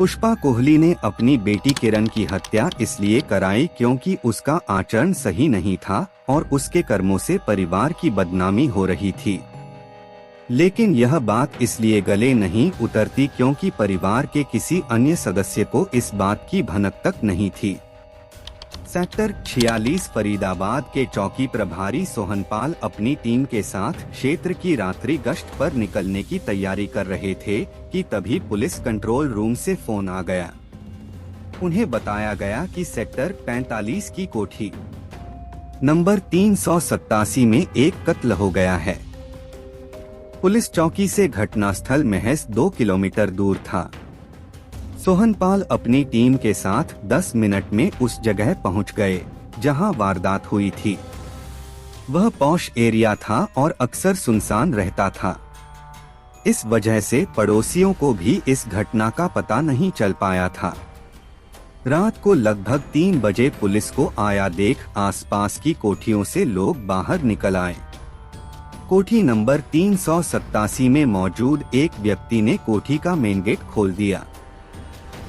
पुष्पा कोहली ने अपनी बेटी किरण की हत्या इसलिए कराई क्योंकि उसका आचरण सही नहीं था और उसके कर्मों से परिवार की बदनामी हो रही थी। लेकिन यह बात इसलिए गले नहीं उतरती क्योंकि परिवार के किसी अन्य सदस्य को इस बात की भनक तक नहीं थी। सेक्टर 46 फरीदाबाद के चौकी प्रभारी सोहनपाल अपनी टीम के साथ क्षेत्र की रात्रि गश्त पर निकलने की तैयारी कर रहे थे कि तभी पुलिस कंट्रोल रूम से फोन आ गया। उन्हें बताया गया कि सेक्टर 45 की कोठी नंबर 387 में एक कत्ल हो गया है। पुलिस चौकी से घटनास्थल महज 2 किलोमीटर दूर था। सोहनपाल अपनी टीम के साथ 10 मिनट में उस जगह पहुंच गए जहां वारदात हुई थी। वह पॉश एरिया था और अक्सर सुनसान रहता था। इस वजह से पड़ोसियों को भी इस घटना का पता नहीं चल पाया था। रात को लगभग 3 बजे पुलिस को आया देख आसपास की कोठियों से लोग बाहर निकल आए। कोठी नंबर 387 में मौजूद एक व्यक्ति ने कोठी का मेन गेट खोल दिया।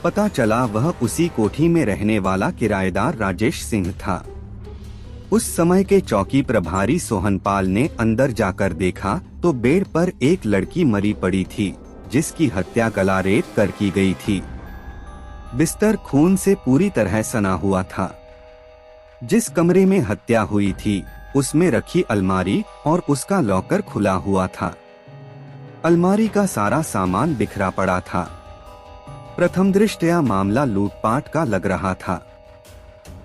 पता चला वह उसी कोठी में रहने वाला किराएदार राजेश सिंह था। उस समय के चौकी प्रभारी सोहनपाल ने अंदर जाकर देखा तो बेड पर एक लड़की मरी पड़ी थी जिसकी हत्या गला रेत कर की गई थी। बिस्तर खून से पूरी तरह सना हुआ था। जिस कमरे में हत्या हुई थी उसमें रखी अलमारी और उसका लॉकर खुला हुआ था। अलमारी का सारा सामान बिखरा पड़ा था। प्रथम दृष्टया मामला लूटपाट का लग रहा था।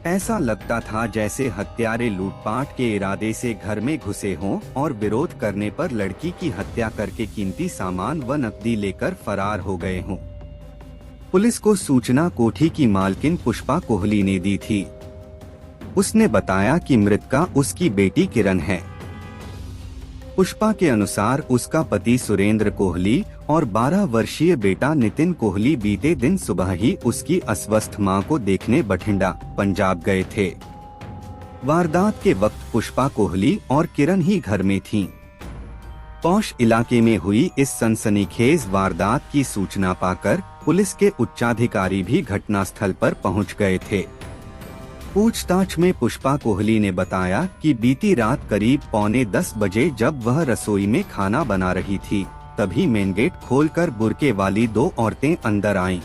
ऐसा लगता था जैसे हत्यारे लूटपाट के इरादे से घर में घुसे हों और विरोध करने पर लड़की की हत्या करके कीमती सामान व नकदी लेकर फरार हो गए हों। पुलिस को सूचना कोठी की मालकिन पुष्पा कोहली ने दी थी। उसने बताया कि मृतका उसकी बेटी किरण है। पुष्पा के अनुसार उसका पति सुरेंद्र कोहली और 12 वर्षीय बेटा नितिन कोहली बीते दिन सुबह ही उसकी अस्वस्थ मां को देखने बठिंडा, पंजाब गए थे। वारदात के वक्त पुष्पा कोहली और किरण ही घर में थीं। पौष इलाके में हुई इस सनसनीखेज वारदात की सूचना पाकर पुलिस के उच्चाधिकारी भी घटनास्थल पर पहुंच गए थे। पूछताछ में पुष्पा कोहली ने बताया कि बीती रात करीब 9:45 बजे जब वह रसोई में खाना बना रही थी तभी मेन गेट खोलकर बुर्के वाली 2 औरतें अंदर आईं।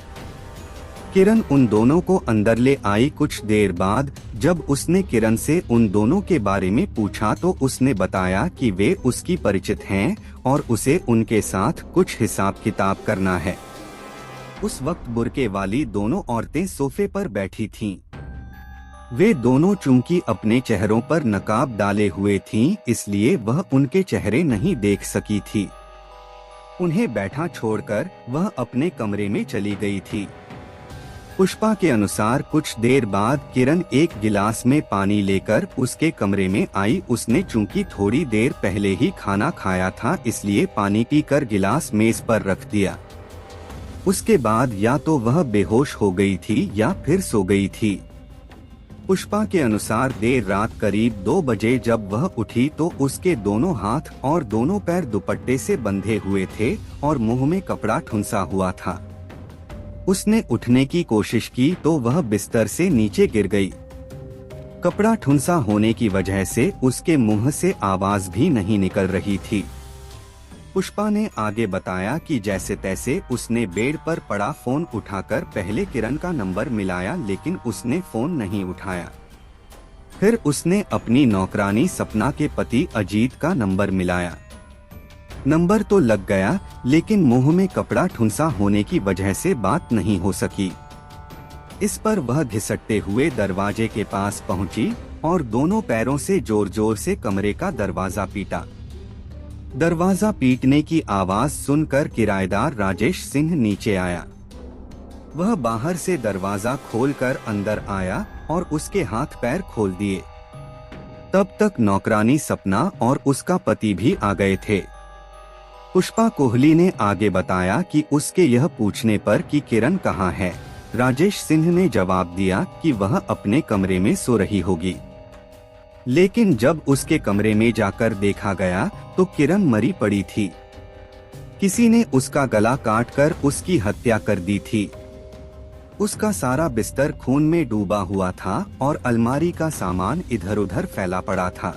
किरण उन दोनों को अंदर ले आई। कुछ देर बाद जब उसने किरण से उन दोनों के बारे में पूछा तो उसने बताया कि वे उसकी परिचित हैं और उसे उनके साथ कुछ हिसाब किताब करना है। उस वक्त बुर्के वाली दोनों औरतें सोफे पर बैठी थीं। वे दोनों चूंकि अपने चेहरों पर नकाब डाले हुए थीं, इसलिए वह उनके चेहरे नहीं देख सकी थी। उन्हें बैठा छोड़कर वह अपने कमरे में चली गई थी। पुष्पा के अनुसार कुछ देर बाद किरण एक गिलास में पानी लेकर उसके कमरे में आई। उसने चूंकि थोड़ी देर पहले ही खाना खाया था इसलिए पानी पीकर गिलास मेज पर रख दिया। उसके बाद या तो वह बेहोश हो गई थी या फिर सो गई थी। पुष्पा के अनुसार देर रात करीब 2 बजे जब वह उठी तो उसके दोनों हाथ और दोनों पैर दुपट्टे से बंधे हुए थे और मुंह में कपड़ा ठुंसा हुआ था। उसने उठने की कोशिश की तो वह बिस्तर से नीचे गिर गई। कपड़ा ठुंसा होने की वजह से उसके मुंह से आवाज भी नहीं निकल रही थी। पुष्पा ने आगे बताया कि जैसे तैसे उसने बेड पर पड़ा फोन उठाकर पहले किरण का नंबर मिलाया लेकिन उसने फोन नहीं उठाया। फिर उसने अपनी नौकरानी सपना के पति अजीत का नंबर मिलाया। नंबर तो लग गया लेकिन मुंह में कपड़ा ठुंसा होने की वजह से बात नहीं हो सकी। इस पर वह घिसटते हुए दरवाजे के पास पहुंची और दोनों पैरों से जोर जोर से कमरे का दरवाजा पीटा। दरवाजा पीटने की आवाज सुनकर किराएदार राजेश सिंह नीचे आया। वह बाहर से दरवाजा खोलकर अंदर आया और उसके हाथ पैर खोल दिए। तब तक नौकरानी सपना और उसका पति भी आ गए थे। पुष्पा कोहली ने आगे बताया कि उसके यह पूछने पर कि किरण कहाँ है, राजेश सिंह ने जवाब दिया कि वह अपने कमरे में सो रही होगी। लेकिन जब उसके कमरे में जाकर देखा गया तो किरण मरी पड़ी थी। किसी ने उसका गला काटकर उसकी हत्या कर दी थी। उसका सारा बिस्तर खून में डूबा हुआ था और अलमारी का सामान इधर उधर फैला पड़ा था।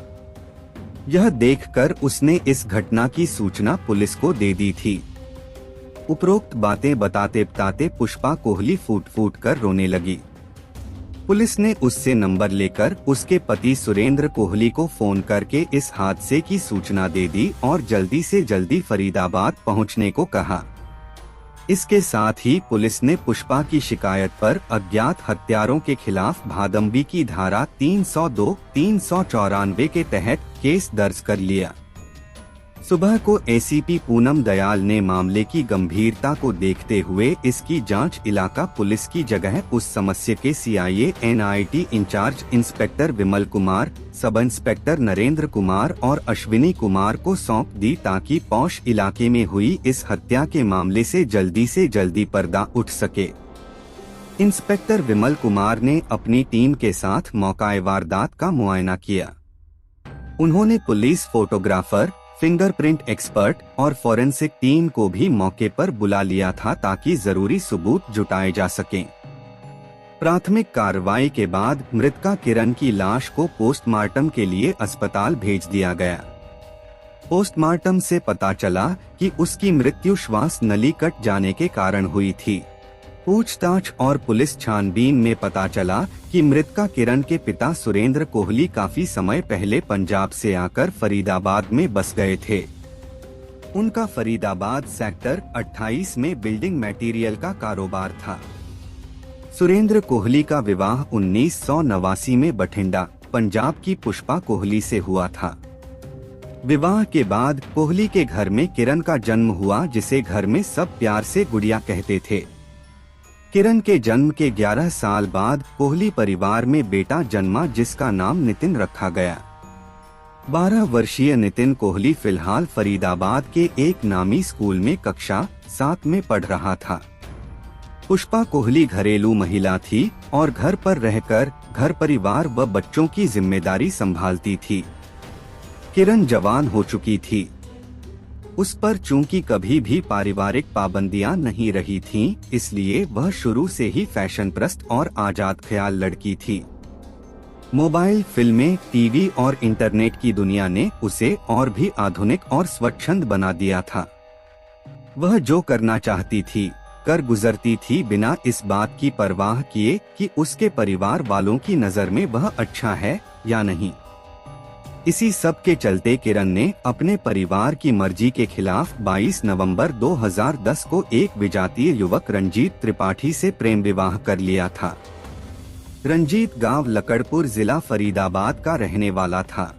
यह देखकर उसने इस घटना की सूचना पुलिस को दे दी थी। उपरोक्त बातें बताते बताते पुष्पा कोहली फूट फूट कर रोने लगी। पुलिस ने उससे नंबर लेकर उसके पति सुरेंद्र कोहली को फोन करके इस हादसे की सूचना दे दी और जल्दी से जल्दी फरीदाबाद पहुंचने को कहा। इसके साथ ही पुलिस ने पुष्पा की शिकायत पर अज्ञात हत्यारों के खिलाफ भादंबी की धारा 302, 394 के तहत केस दर्ज कर लिया। सुबह को एसीपी पूनम दयाल ने मामले की गंभीरता को देखते हुए इसकी जांच इलाका पुलिस की जगह उस समस्या के CIA NIT in charge inspector Vimal Kumar, sub inspector Narendra Kumar और अश्विनी कुमार को सौंप दी ताकि पौष इलाके में हुई इस हत्या के मामले से जल्दी पर्दा उठ सके। इंस्पेक्टर विमल कुमार ने अपनी टीम के साथ मौका वारदात का मुआयना किया। उन्होंने पुलिस, फोटोग्राफर, फिंगरप्रिंट एक्सपर्ट और फॉरेंसिक टीम को भी मौके पर बुला लिया था ताकि जरूरी सबूत जुटाए जा सकें। प्राथमिक कार्रवाई के बाद मृतका किरण की लाश को पोस्टमार्टम के लिए अस्पताल भेज दिया गया। पोस्टमार्टम से पता चला कि उसकी मृत्यु श्वास नली कट जाने के कारण हुई थी। पूछताछ और पुलिस छानबीन में पता चला कि मृतका किरण के पिता सुरेंद्र कोहली काफी समय पहले पंजाब से आकर फरीदाबाद में बस गए थे। उनका फरीदाबाद सेक्टर 28 में बिल्डिंग मटेरियल का कारोबार था। सुरेंद्र कोहली का विवाह 1989 में बठिंडा, पंजाब की पुष्पा कोहली से हुआ था। विवाह के बाद कोहली के घर में किरण का जन्म हुआ, जिसे घर में सब प्यार से गुड़िया कहते थे। किरण के जन्म के 11 साल बाद कोहली परिवार में बेटा जन्मा, जिसका नाम नितिन रखा गया। 12 वर्षीय नितिन कोहली फिलहाल फरीदाबाद के एक नामी स्कूल में कक्षा 7 में पढ़ रहा था। पुष्पा कोहली घरेलू महिला थी और घर पर रहकर घर परिवार व बच्चों की जिम्मेदारी संभालती थी। किरण जवान हो चुकी थी। उस पर चूंकि कभी भी पारिवारिक पाबंदियां नहीं रही थीं, इसलिए वह शुरू से ही फैशन प्रस्त और आजाद ख्याल लड़की थी। मोबाइल, फिल्में, टीवी और इंटरनेट की दुनिया ने उसे और भी आधुनिक और स्वच्छंद बना दिया था। वह जो करना चाहती थी कर गुजरती थी, बिना इस बात की परवाह किए कि उसके परिवार वालों की नजर में वह अच्छा है या नहीं। इसी सब के चलते किरण ने अपने परिवार की मर्जी के खिलाफ 22 नवंबर 2010 को एक विजातीय युवक रंजीत त्रिपाठी से प्रेम विवाह कर लिया था। रंजीत गांव लकड़पुर, जिला फरीदाबाद का रहने वाला था।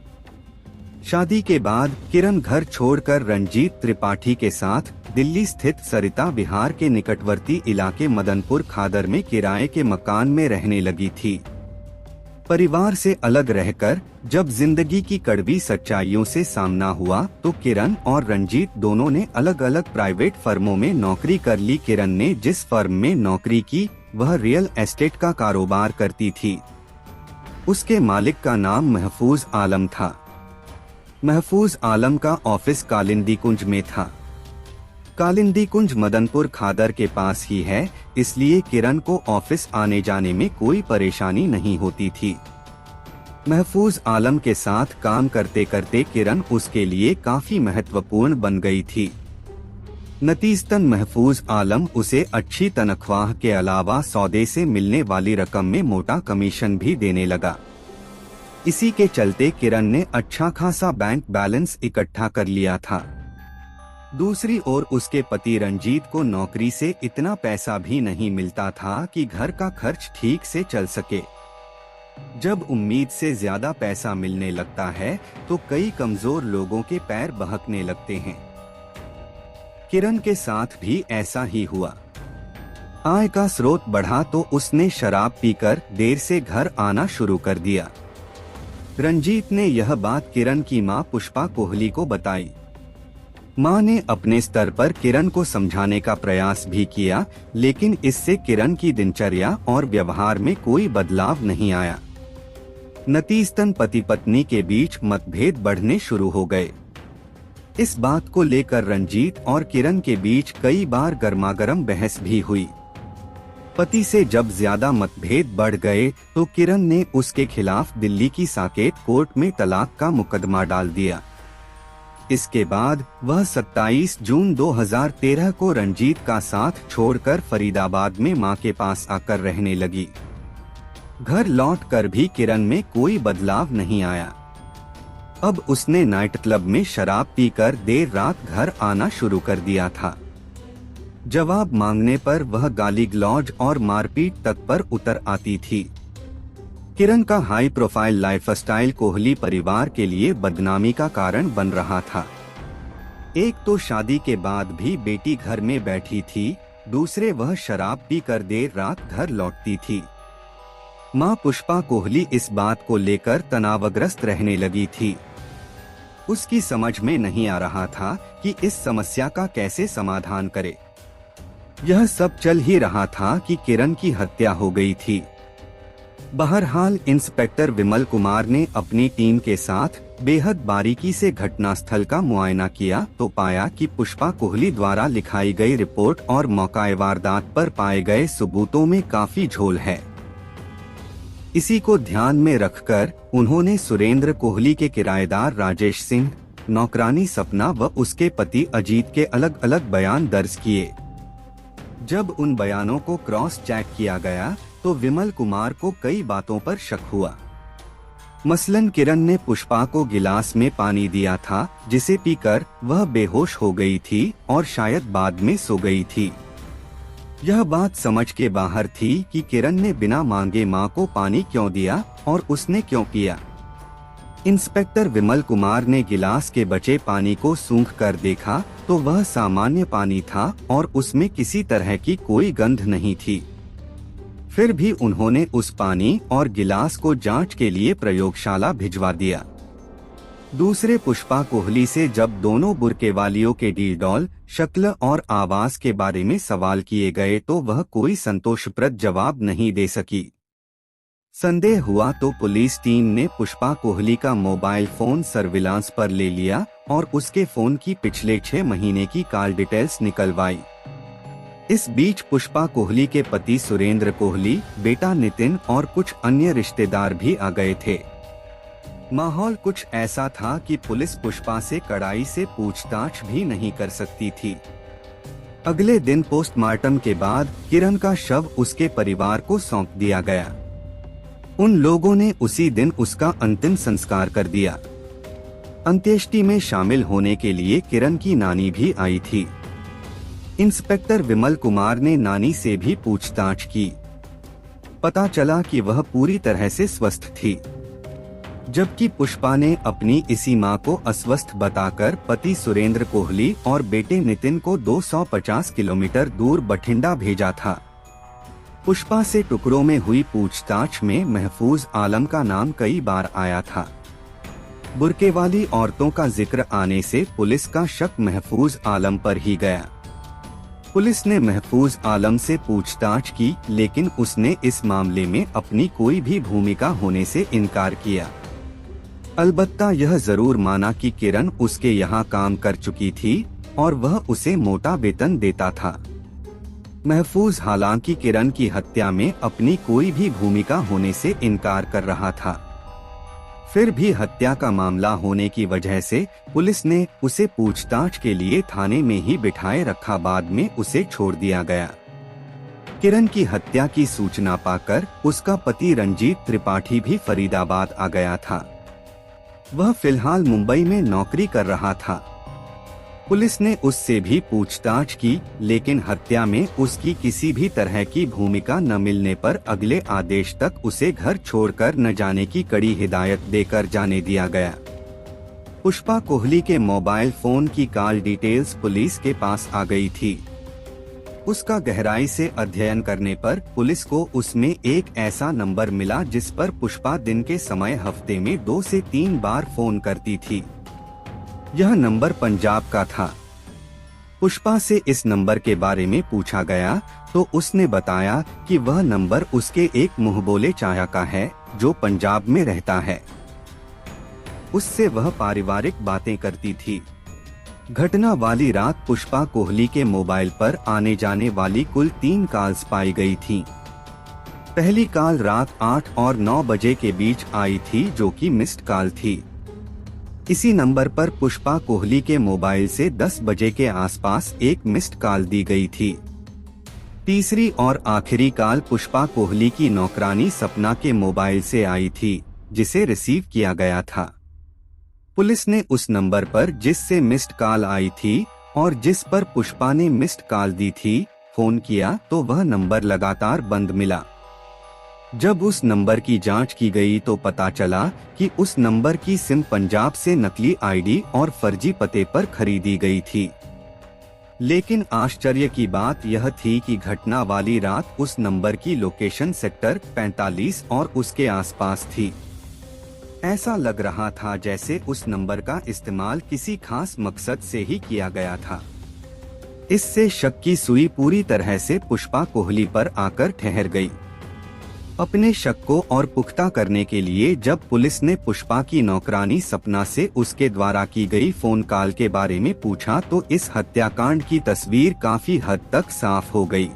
शादी के बाद किरण घर छोड़कर रंजीत त्रिपाठी के साथ दिल्ली स्थित सरिता विहार के निकटवर्ती इलाके मदनपुर खादर में किराए के मकान में रहने लगी थी। परिवार से अलग रहकर जब जिंदगी की कड़वी सच्चाइयों से सामना हुआ तो किरण और रंजीत दोनों ने अलग अलग प्राइवेट फर्मों में नौकरी कर ली। किरण ने जिस फर्म में नौकरी की वह रियल एस्टेट का कारोबार करती थी। उसके मालिक का नाम महफूज आलम था। महफूज आलम का ऑफिस कालिंदी कुंज में था। कालिंदी कुंज मदनपुर खादर के पास ही है, इसलिए किरण को ऑफिस आने जाने में कोई परेशानी नहीं होती थी। महफूज आलम के साथ काम करते करते किरण उसके लिए काफी महत्वपूर्ण बन गई थी। नतीजतन महफूज आलम उसे अच्छी तनख्वाह के अलावा सौदे से मिलने वाली रकम में मोटा कमीशन भी देने लगा। इसी के चलते किरण ने अच्छा खासा बैंक बैलेंस इकट्ठा कर लिया था। दूसरी ओर उसके पति रंजीत को नौकरी से इतना पैसा भी नहीं मिलता था कि घर का खर्च ठीक से चल सके। जब उम्मीद से ज्यादा पैसा मिलने लगता है तो कई कमजोर लोगों के पैर बहकने लगते हैं। किरण के साथ भी ऐसा ही हुआ। आय का स्रोत बढ़ा तो उसने शराब पीकर देर से घर आना शुरू कर दिया। रंजीत ने यह बात किरण की मां पुष्पा कोहली को बताई। मां ने अपने स्तर पर किरण को समझाने का प्रयास भी किया, लेकिन इससे किरण की दिनचर्या और व्यवहार में कोई बदलाव नहीं आया। नतीजतन पति पत्नी के बीच मतभेद बढ़ने शुरू हो गए। इस बात को लेकर रंजीत और किरण के बीच कई बार गर्मागर्म बहस भी हुई। पति से जब ज्यादा मतभेद बढ़ गए तो किरण ने उसके खिलाफ दिल्ली की साकेत कोर्ट में तलाक का मुकदमा डाल दिया। इसके बाद वह 27 जून 2013 को रंजीत का साथ छोड़कर फरीदाबाद में मां के पास आकर रहने लगी। घर लौटकर भी किरण में कोई बदलाव नहीं आया। अब उसने नाइट क्लब में शराब पीकर देर रात घर आना शुरू कर दिया था। जवाब मांगने पर वह गाली गलौज और मारपीट तक पर उतर आती थी। किरण का हाई प्रोफाइल लाइफस्टाइल कोहली परिवार के लिए बदनामी का कारण बन रहा था। एक तो शादी के बाद भी बेटी घर में बैठी थी, दूसरे वह शराब पीकर देर रात घर लौटती थी। मां पुष्पा कोहली इस बात को लेकर तनावग्रस्त रहने लगी थी। उसकी समझ में नहीं आ रहा था कि इस समस्या का कैसे समाधान करे। यह सब चल ही रहा था कि किरण की हत्या हो गई थी। बहरहाल इंस्पेक्टर विमल कुमार ने अपनी टीम के साथ बेहद बारीकी से घटनास्थल का मुआयना किया तो पाया कि पुष्पा कोहली द्वारा लिखाई गई रिपोर्ट और मौका वारदात पर पाए गए सबूतों में काफी झोल है। इसी को ध्यान में रखकर उन्होंने सुरेंद्र कोहली के किराएदार राजेश सिंह, नौकरानी सपना व उसके पति अजीत के अलग अलग बयान दर्ज किए। जब उन बयानों को क्रॉस चेक किया गया तो विमल कुमार को कई बातों पर शक हुआ। मसलन किरण ने पुष्पा को गिलास में पानी दिया था जिसे पीकर वह बेहोश हो गई थी और शायद बाद में सो गई थी। यह बात समझ के बाहर थी कि किरण ने बिना मांगे मां को पानी क्यों दिया और उसने क्यों किया। इंस्पेक्टर विमल कुमार ने गिलास के बचे पानी को सूंघ कर देखा तो वह सामान्य पानी था और उसमें किसी तरह की कोई गंध नहीं थी। फिर भी उन्होंने उस पानी और गिलास को जांच के लिए प्रयोगशाला भिजवा दिया। दूसरे पुष्पा कोहली से जब दोनों बुरके वालियों के डीडॉल, शक्ल और आवाज के बारे में सवाल किए गए तो वह कोई संतोषप्रद जवाब नहीं दे सकी। संदेह हुआ तो पुलिस टीम ने पुष्पा कोहली का मोबाइल फोन सर्विलांस पर ले लिया और उसके फोन की पिछले 6 महीने की कॉल डिटेल्स निकलवाई। इस बीच पुष्पा कोहली के पति सुरेंद्र कोहली, बेटा नितिन और कुछ अन्य रिश्तेदार भी आ गए थे। माहौल कुछ ऐसा था कि पुलिस पुष्पा से कड़ाई से पूछताछ भी नहीं कर सकती थी। अगले दिन पोस्टमार्टम के बाद किरण का शव उसके परिवार को सौंप दिया गया। उन लोगों ने उसी दिन उसका अंतिम संस्कार कर दिया। अंत्येष्टि में शामिल होने के लिए किरण की नानी भी आई थी। इंस्पेक्टर विमल कुमार ने नानी से भी पूछताछ की। पता चला कि वह पूरी तरह से स्वस्थ थी, जबकि पुष्पा ने अपनी इसी मां को अस्वस्थ बताकर पति सुरेंद्र कोहली और बेटे नितिन को 250 किलोमीटर दूर बठिंडा भेजा था। पुष्पा से टुकड़ों में हुई पूछताछ में महफूज आलम का नाम कई बार आया था। बुर्के वाली औरतों का जिक्र आने से पुलिस का शक महफूज आलम पर ही गया। पुलिस ने महफूज आलम से पूछताछ की, लेकिन उसने इस मामले में अपनी कोई भी भूमिका होने से इनकार किया। अलबत्ता यह जरूर माना कि किरण उसके यहाँ काम कर चुकी थी और वह उसे मोटा वेतन देता था। महफूज हालांकि किरण की हत्या में अपनी कोई भी भूमिका होने से इनकार कर रहा था। फिर भी हत्या का मामला होने की वजह से पुलिस ने उसे पूछताछ के लिए थाने में ही बिठाए रखा, बाद में उसे छोड़ दिया गया। किरण की हत्या की सूचना पाकर उसका पति रंजीत त्रिपाठी भी फरीदाबाद आ गया था। वह फिलहाल मुंबई में नौकरी कर रहा था। पुलिस ने उससे भी पूछताछ की, लेकिन हत्या में उसकी किसी भी तरह की भूमिका न मिलने पर अगले आदेश तक उसे घर छोड़कर न जाने की कड़ी हिदायत देकर जाने दिया गया। पुष्पा कोहली के मोबाइल फोन की कॉल डिटेल्स पुलिस के पास आ गई थी। उसका गहराई से अध्ययन करने पर पुलिस को उसमें एक ऐसा नंबर मिला जिस पर पुष्पा दिन के समय हफ्ते में 2 से 3 बार फोन करती थी। यह नंबर पंजाब का था। पुष्पा से इस नंबर के बारे में पूछा गया तो उसने बताया कि वह नंबर उसके एक मुंहबोले चाचा का है जो पंजाब में रहता है। उससे वह पारिवारिक बातें करती थी। घटना वाली रात पुष्पा कोहली के मोबाइल पर आने जाने वाली कुल 3 कॉल्स पाई गई थीं। पहली कॉल रात 8 और 9 बजे के बीच आई थी, जो कि मिस्ड कॉल थी। इसी नंबर पर पुष्पा कोहली के मोबाइल से 10 बजे के आसपास एक मिस्ड कॉल दी गई थी। तीसरी और आखिरी कॉल पुष्पा कोहली की नौकरानी सपना के मोबाइल से आई थी, जिसे रिसीव किया गया था। पुलिस ने उस नंबर पर जिससे मिस्ड कॉल आई थी और जिस पर पुष्पा ने मिस्ड कॉल दी थी, फोन किया तो वह नंबर लगातार बंद मिला। जब उस नंबर की जांच की गई तो पता चला कि उस नंबर की सिम पंजाब से नकली आईडी और फर्जी पते पर खरीदी गई थी। लेकिन आश्चर्य की बात यह थी कि घटना वाली रात उस नंबर की लोकेशन सेक्टर 45 और उसके आसपास थी। ऐसा लग रहा था जैसे उस नंबर का इस्तेमाल किसी खास मकसद से ही किया गया था। इससे शक की सुई पूरी तरह से पुष्पा कोहली पर आकर ठहर गई। अपने शक को और पुख्ता करने के लिए जब पुलिस ने पुष्पा की नौकरानी सपना से उसके द्वारा की गई फोन कॉल के बारे में पूछा तो इस हत्याकांड की तस्वीर काफी हद तक साफ हो गई।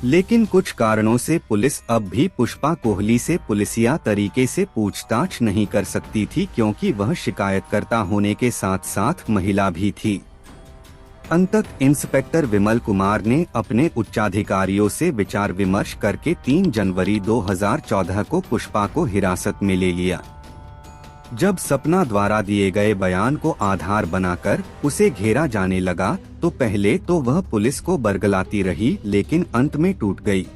लेकिन कुछ कारणों से पुलिस अब भी पुष्पा कोहली से पुलिसिया तरीके से पूछताछ नहीं कर सकती थी, क्योंकि वह शिकायतकर्ता होने के साथ साथ महिला भी थी। अंततः इंस्पेक्टर विमल कुमार ने अपने उच्चाधिकारियों से विचार विमर्श करके 3 जनवरी 2014 को पुष्पा को हिरासत में ले लिया। जब सपना द्वारा दिए गए बयान को आधार बनाकर उसे घेरा जाने लगा तो पहले तो वह पुलिस को बरगलाती रही, लेकिन अंत में टूट गई।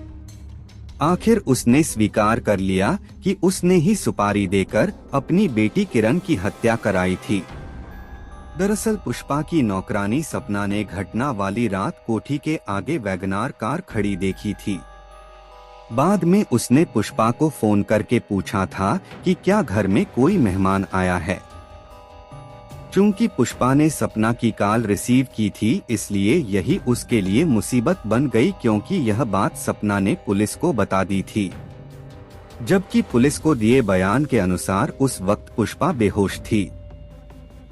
आखिर उसने स्वीकार कर लिया कि उसने ही सुपारी देकर अपनी बेटी किरण की हत्या कराई थी। दरअसल पुष्पा की नौकरानी सपना ने घटना वाली रात कोठी के आगे वैगनार कार खड़ी देखी थी। बाद में उसने पुष्पा को फोन करके पूछा था कि क्या घर में कोई मेहमान आया है। चूंकि पुष्पा ने सपना की कॉल रिसीव की थी, इसलिए यही उसके लिए मुसीबत बन गई, क्योंकि यह बात सपना ने पुलिस को बता दी थी। जबकि पुलिस को दिए बयान के अनुसार उस वक्त पुष्पा बेहोश थी।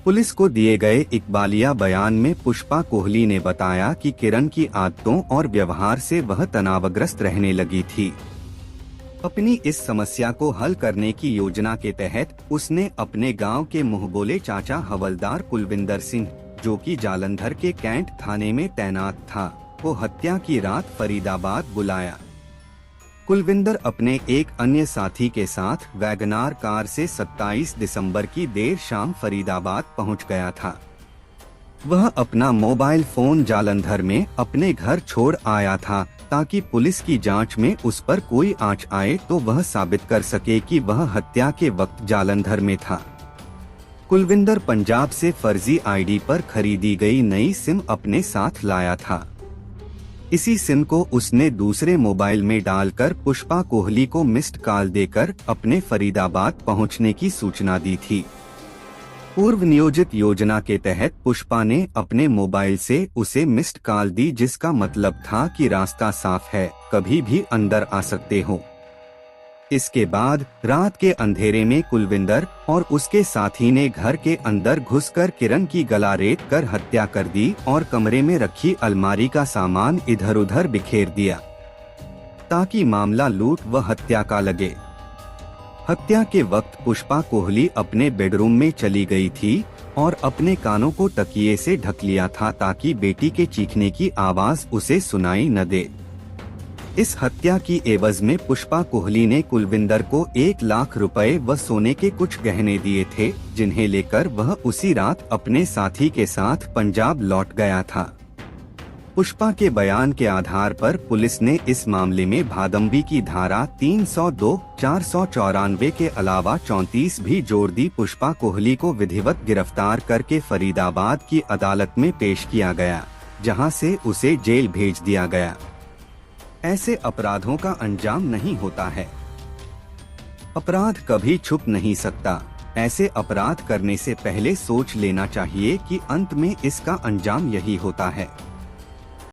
पुलिस को दिए गए इकबालिया बयान में पुष्पा कोहली ने बताया कि किरण की आदतों और व्यवहार से वह तनावग्रस्त रहने लगी थी। अपनी इस समस्या को हल करने की योजना के तहत उसने अपने गांव के मुंहबोले चाचा हवलदार कुलविंदर सिंह, जो कि जालंधर के कैंट थाने में तैनात था, को हत्या की रात फरीदाबाद बुलाया। कुलविंदर अपने एक अन्य साथी के साथ वैगनार कार से 27 दिसंबर की देर शाम फरीदाबाद पहुंच गया था। वह अपना मोबाइल फोन जालंधर में अपने घर छोड़ आया था, ताकि पुलिस की जांच में उस पर कोई आंच आए तो वह साबित कर सके कि वह हत्या के वक्त जालंधर में था। कुलविंदर पंजाब से फर्जी आईडी पर खरीदी गई नई सिम अपने साथ लाया था। इसी सिम को उसने दूसरे मोबाइल में डालकर पुष्पा कोहली को मिस्ड कॉल देकर अपने फरीदाबाद पहुंचने की सूचना दी थी। पूर्व नियोजित योजना के तहत पुष्पा ने अपने मोबाइल से उसे मिस्ड कॉल दी, जिसका मतलब था कि रास्ता साफ है, कभी भी अंदर आ सकते हो। इसके बाद रात के अंधेरे में कुलविंदर और उसके साथी ने घर के अंदर घुसकर किरण की गला रेत कर हत्या कर दी और कमरे में रखी अलमारी का सामान इधर उधर बिखेर दिया, ताकि मामला लूट व हत्या का लगे। हत्या के वक्त पुष्पा कोहली अपने बेडरूम में चली गई थी और अपने कानों को तकिए से ढक लिया था, ताकि बेटी के चीखने की आवाज उसे सुनाई न दे। इस हत्या की एवज में पुष्पा कोहली ने कुलविंदर को 1 लाख रुपए व सोने के कुछ गहने दिए थे, जिन्हें लेकर वह उसी रात अपने साथी के साथ पंजाब लौट गया था। पुष्पा के बयान के आधार पर पुलिस ने इस मामले में भादंबी की धारा 302, 494 के अलावा 34 भी जोड़ दी। पुष्पा कोहली को विधिवत गिरफ्तार करके फरीदाबाद की अदालत में पेश किया गया, जहां से उसे जेल भेज दिया गया। ऐसे अपराधों का अंजाम नहीं होता है। अपराध कभी छुप नहीं सकता। ऐसे अपराध करने से पहले सोच लेना चाहिए कि अंत में इसका अंजाम यही होता है।